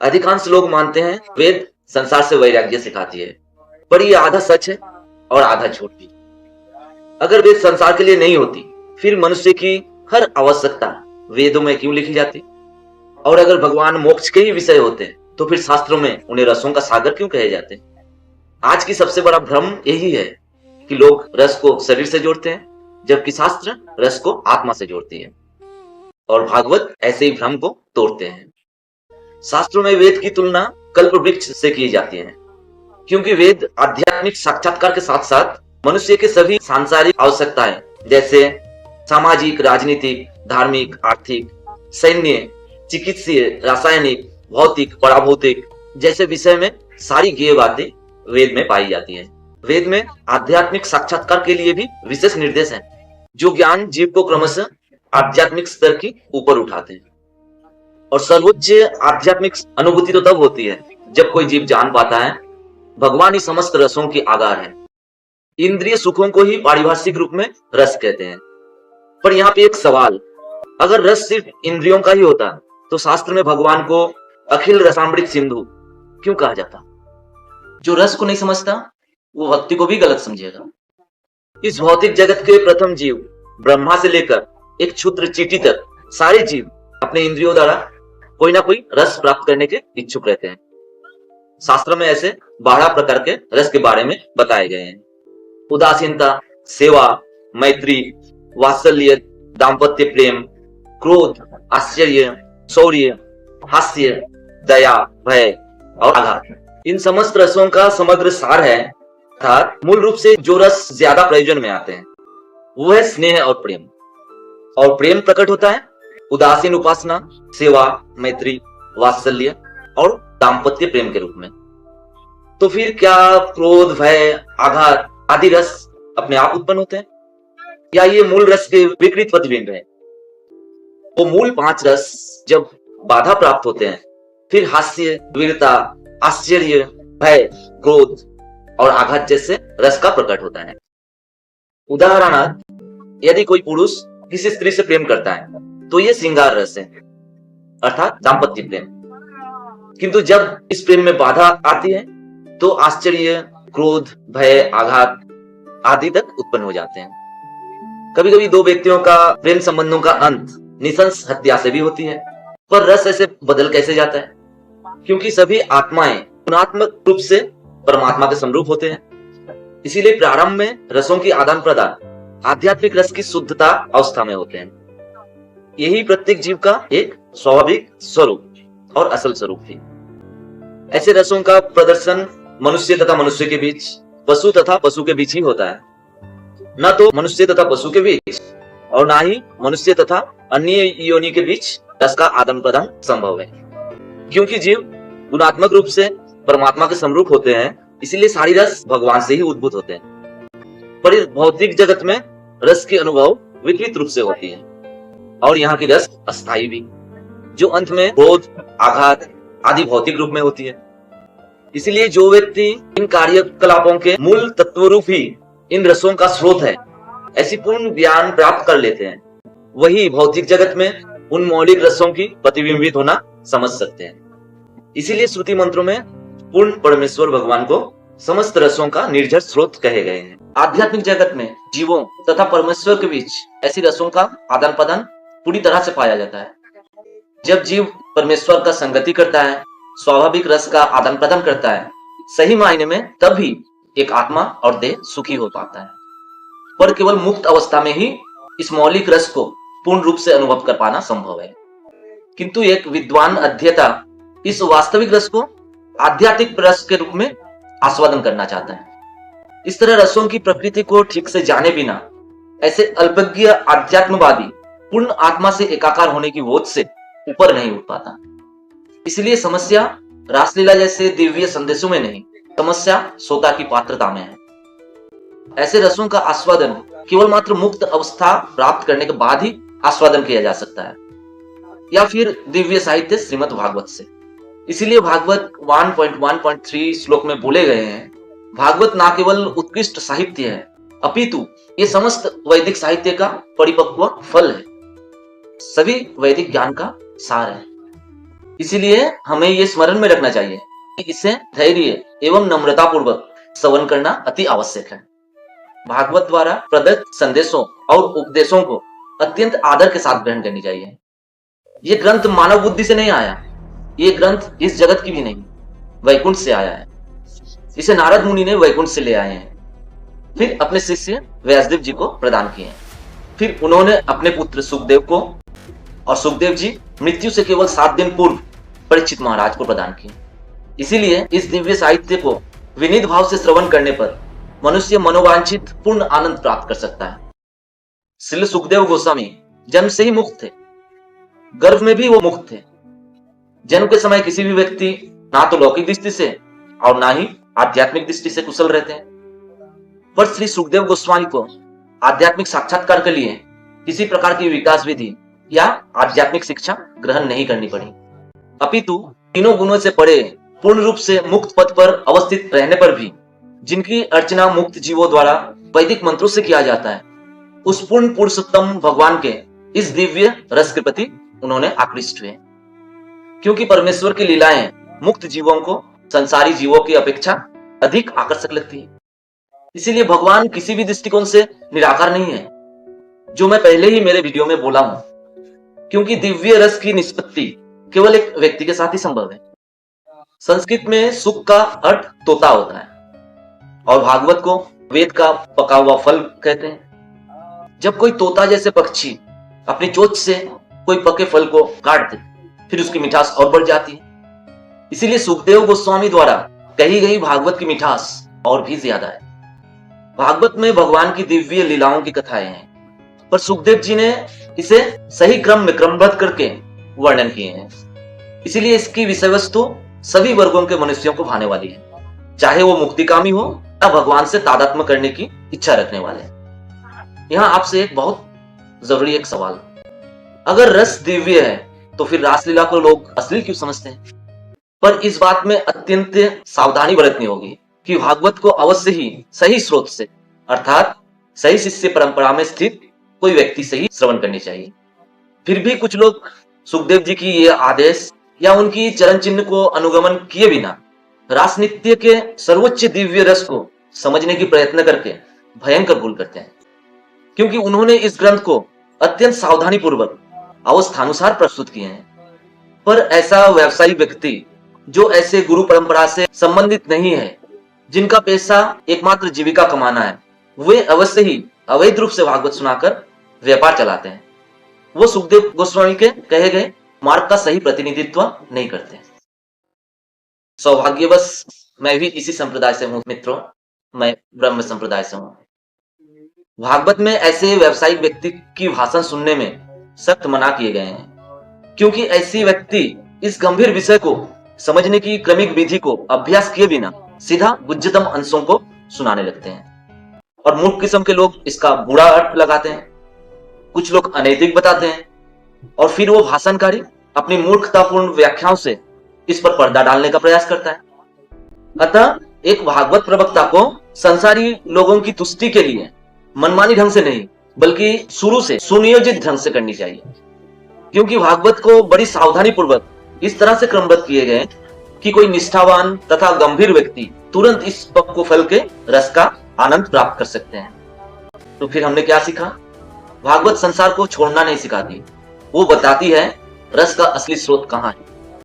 अधिकांश लोग मानते हैं वेद संसार से वैराग्य सिखाती है, पर ये आधा सच है और आधा झूठ भी। अगर वेद संसार के लिए नहीं होती, फिर मनुष्य की हर आवश्यकता वेदों में क्यों लिखी जाती? और अगर भगवान मोक्ष के ही विषय होते, तो फिर शास्त्रों में उन्हें रसों का सागर क्यों कहे जाते? आज की सबसे बड़ा भ्रम यही है कि लोग रस को शरीर से जोड़ते हैं, जबकि शास्त्र रस को आत्मा से जोड़ती है, और भागवत ऐसे ही भ्रम को तोड़ते हैं। शास्त्रों में वेद की तुलना कल्प वृक्ष से की जाती है, क्योंकि वेद आध्यात्मिक साक्षात्कार के साथ साथ मनुष्य के सभी सांसारिक आवश्यकताएं, जैसे सामाजिक, राजनीतिक, धार्मिक, आर्थिक, सैन्य, चिकित्सीय, रासायनिक, भौतिक, पराभौतिक जैसे विषय में सारी ज्ञेय बातें वेद में पाई जाती है। वेद में आध्यात्मिक साक्षात्कार के लिए भी विशेष निर्देश हैं, जो ज्ञान जीव को क्रमशः आध्यात्मिक स्तर की ऊपर उठाते हैं। और सर्वोच्च आध्यात्मिक अनुभूति तो तब होती है जब कोई जीव जान पाता है भगवान ही समस्त रसों की आगार है। इंद्रिय सुखों को ही पारिभाषिक रूप में रस कहते हैं। पर यहाँ पे एक सवाल, अगर रस सिर्फ इंद्रियों का ही होता तो शास्त्र में भगवान को अखिल रसामृत सिंधु क्यों कहा जाता? जो रस को नहीं समझता वो भक्ति को भी गलत समझेगा। इस भौतिक जगत के प्रथम जीव ब्रह्मा से लेकर एक क्षुद्र चींटी तक सारे जीव अपने इंद्रियों द्वारा कोई ना कोई रस प्राप्त करने के इच्छुक रहते हैं। शास्त्र में ऐसे 12 प्रकार के रस के बारे में बताए गए हैं। उदासीनता, सेवा, मैत्री, वात्सल्य, दाम्पत्य प्रेम, क्रोध, आश्चर्य, शौर्य, हास्य, दया, भय और आघात। इन समस्त रसों का समग्र सार है, अर्थात मूल रूप से जो रस ज्यादा प्रयोजन में आते हैं वो है स्नेह और प्रेम। और प्रेम प्रकट होता है उदासीन उपासना, सेवा, मैत्री, वात्सल्य और दाम्पत्य प्रेम के रूप में। तो फिर क्या क्रोध, भय, आघात आदि रस अपने आप उत्पन्न होते हैं, या ये मूल रस के विकृत प्रतिबिंब है? वो मूल 5 रस जब बाधा प्राप्त होते हैं, फिर हास्य, वीरता, आश्चर्य, भय, क्रोध और आघात जैसे रस का प्रकट होता है। उदाहरणार्थ, यदि कोई पुरुष किसी स्त्री से प्रेम करता है तो ये श्रृंगार रस है, अर्थात दाम्पत्य प्रेम। किंतु जब इस प्रेम में बाधा आती है तो आश्चर्य, क्रोध, भय, आघात आदि तक उत्पन्न हो जाते हैं। कभी कभी 2 व्यक्तियों का प्रेम संबंधों का अंत निशंस हत्या से भी होती है। पर रस ऐसे बदल कैसे जाता है? क्योंकि सभी आत्माएं गुणात्मक रूप से परमात्मा के समरूप होते हैं। इसीलिए प्रारंभ में रसों की आदान प्रदान आध्यात्मिक रस की शुद्धता अवस्था में होते हैं। यही प्रत्येक जीव का एक स्वाभाविक स्वरूप और असल स्वरूप है। ऐसे रसों का प्रदर्शन मनुष्य तथा मनुष्य के बीच, पशु तथा पशु के बीच ही होता है, न तो मनुष्य तथा पशु के बीच और ना ही मनुष्य तथा अन्य योनि के बीच रस का आदान प्रदान संभव है। क्योंकि जीव गुणात्मक रूप से परमात्मा के समरूप होते हैं, इसलिए सारी रस भगवान से ही उद्भूत होते हैं। पर इस भौतिक जगत में रस की अनुभव विकृत रूप से होती है, और यहाँ की रस अस्थायी भी, जो अंत में क्रोध, आघात आदि भौतिक रूप में होती है। इसलिए जो व्यक्ति इन कार्यकलापों के मूल तत्व रूप ही इन रसों का स्रोत है, ऐसी पूर्ण ज्ञान प्राप्त कर लेते हैं, वही भौतिक जगत में उन मौलिक रसों की प्रतिबिंबित होना समझ सकते हैं। इसीलिए श्रुति मंत्रों में पूर्ण परमेश्वर भगवान को समस्त रसों का निर्जर स्रोत कहे गए हैं। आध्यात्मिक जगत में जीवों तथा परमेश्वर के बीच ऐसी रसों का आदान प्रदान पूरी तरह से पाया जाता है। जब जीव परमेश्वर का संगति करता है, स्वाभाविक रस का आदान प्रदान करता है, सही मायने में तभी एक आत्मा और देह सुखी हो पाता है। पर केवल मुक्त अवस्था में ही इस मौलिक रस को पूर्ण रूप से अनुभव कर पाना संभव है। किंतु एक विद्वान अध्येता इस वास्तविक रस को आध्यात्मिक रस के रूप में आस्वादन करना चाहता है। इस तरह रसों की प्रकृति को ठीक से जाने बिना ऐसे अल्पज्ञ आध्यात्मवादी पूर्ण आत्मा से एकाकार होने की बोध से ऊपर नहीं उठ पाता। इसलिए समस्या रासलीला जैसे दिव्य संदेशों में नहीं, समस्या श्रोता की पात्रता में है। ऐसे रसों का आस्वादन केवल मात्र मुक्त अवस्था प्राप्त करने के बाद ही आस्वादन किया जा सकता है, या फिर दिव्य साहित्य श्रीमद् भागवत से। इसीलिए भागवत 1.1.3 श्लोक में बोले गए हैं, भागवत ना केवल उत्कृष्ट साहित्य है, अपितु ये समस्त वैदिक साहित्य का परिपक्व फल है, सभी वैदिक ज्ञान का सार है। इसीलिए हमें ये स्मरण में रखना चाहिए कि इसे धैर्य एवं नम्रता पूर्वक श्रवण करना अति आवश्यक है। भागवत द्वारा प्रदत्त संदेशों और उपदेशों को अत्यंत आदर के साथ ग्रहण करनी चाहिए। ये ग्रंथ मानव बुद्धि से नहीं आया, ये ग्रंथ इस जगत की भी नहीं, वैकुंठ से आया है। इसे नारद मुनि ने वैकुंठ से ले आए हैं, फिर अपने शिष्य व्यासदेव जी को प्रदान किए हैं। फिर उन्होंने अपने पुत्र सुखदेव को, और सुखदेव जी मृत्यु से केवल 7 दिन पूर्व परीक्षित महाराज को प्रदान किए। इसीलिए इस दिव्य साहित्य को विनीत भाव से श्रवण करने पर मनुष्य मनोवांछित पूर्ण आनंद प्राप्त कर सकता है। श्री सुखदेव गोस्वामी जन्म से ही मुक्त थे, गर्भ में भी वो मुक्त थे। जन्म के समय किसी भी व्यक्ति ना तो लौकिक दृष्टि से और ना ही आध्यात्मिक दृष्टि से कुशल रहते हैं, पर श्री सुखदेव गोस्वामी को आध्यात्मिक साक्षात्कार के लिए किसी प्रकार की विकास विधि या आध्यात्मिक शिक्षा ग्रहण नहीं करनी पड़ी, अपितु तीनों गुणों से परे पूर्ण रूप से मुक्त पद पर अवस्थित रहने पर भी जिनकी अर्चना मुक्त जीवों द्वारा वैदिक मंत्रों से किया जाता है, उस पूर्ण पुरुषोत्तम भगवान के इस दिव्य रस के प्रति उन्होंने आकृष्ट हुए। क्योंकि परमेश्वर की लीलाएं मुक्त जीवों को संसारी जीवों की अपेक्षा अधिक आकर्षक लगती है। इसीलिए भगवान किसी भी दृष्टिकोण से निराकार नहीं है, जो मैं पहले ही मेरे वीडियो में बोला हूं। क्योंकि दिव्य रस की निष्पत्ति केवल एक व्यक्ति के साथ ही संभव है। संस्कृत में सुख का अर्थ तोता होता है और भागवत को वेद का पका हुआ फल कहते हैं। जब कोई तोता जैसे पक्षी अपनी चोंच से कोई पके फल को काट दे, फिर उसकी मिठास और बढ़ जाती है। इसीलिए सुखदेव गोस्वामी द्वारा कही गई भागवत की मिठास और भी ज्यादा है। भागवत में भगवान की दिव्य लीलाओं की कथाएं हैं, पर सुखदेव जी ने इसे सही क्रम में क्रमबद्ध करके वर्णन किए हैं। इसीलिए इसकी विषय वस्तु सभी वर्गों के मनुष्यों को भाने वाली है, चाहे वो मुक्तिकामी हो या भगवान से तादात्म्य करने की इच्छा रखने वाले। यहाँ आपसे एक बहुत जरूरी एक सवाल, अगर रस दिव्य है तो फिर रासलीला को लोग अश्लील क्यों समझते हैं? पर इस बात में अत्यंत सावधानी बरतनी होगी कि भागवत को अवश्य ही सही स्रोत से, अर्थात सही शिष्य परंपरा में स्थित कोई व्यक्ति से ही श्रवण करनी चाहिए। फिर भी कुछ लोग सुखदेव जी की ये आदेश या उनकी चरण चिन्ह को अनुगमन किए बिना रासनित्य के सर्वोच्च दिव्य रस को समझने की प्रयत्न करके भयंकर भूल करते हैं। क्योंकि उन्होंने इस ग्रंथ को अत्यंत सावधानी पूर्वक अवस्थानुसार प्रस्तुत किए हैं। पर ऐसा व्यावसायिक व्यक्ति जो ऐसे गुरु परंपरा से संबंधित नहीं है, जिनका पैसा एकमात्र जीविका कमाना है, वे अवश्य ही अवैध रूप से भागवत सुनाकर व्यापार चलाते हैं। वो सुखदेव गोस्वामी के कहे गए मार्ग का सही प्रतिनिधित्व नहीं करते। सौभाग्यवश मैं भी इसी संप्रदाय से हूँ मित्रों, मैं ब्रह्म संप्रदाय से हूँ। भागवत में ऐसे व्यावसायिक व्यक्ति की भाषण सुनने में सख्त मना किए गए हैं, क्योंकि ऐसी व्यक्ति इस गंभीर विषय को समझने की क्रमिक विधि को अभ्यास किए बिना सीधा गुज्जतम अंशों को सुनाने लगते हैं। और मूर्ख किस्म के लोग इसका बुरा अर्थ लगाते हैं, कुछ लोग अनैतिक बताते हैं, और फिर वो भाषणकारी अपनी मूर्खतापूर्ण व्याख्याओं से इस पर पर्दा डालने का प्रयास करता है। अतः एक भागवत प्रवक्ता को संसारी लोगों की तुष्टि के लिए मनमानी ढंग से नहीं, बल्कि शुरू से सुनियोजित ढंग से करनी चाहिए। क्योंकि भागवत को बड़ी सावधानी पूर्वक इस तरह से क्रमबद्ध किए गए कि कोई निष्ठावान तथा गंभीर व्यक्ति तुरंत इस पक्व फल के रस का आनंद प्राप्त कर सकते हैं। तो फिर हमने क्या सीखा? भागवत संसार को छोड़ना नहीं सिखाती, वो बताती है रस का असली स्रोत कहाँ है।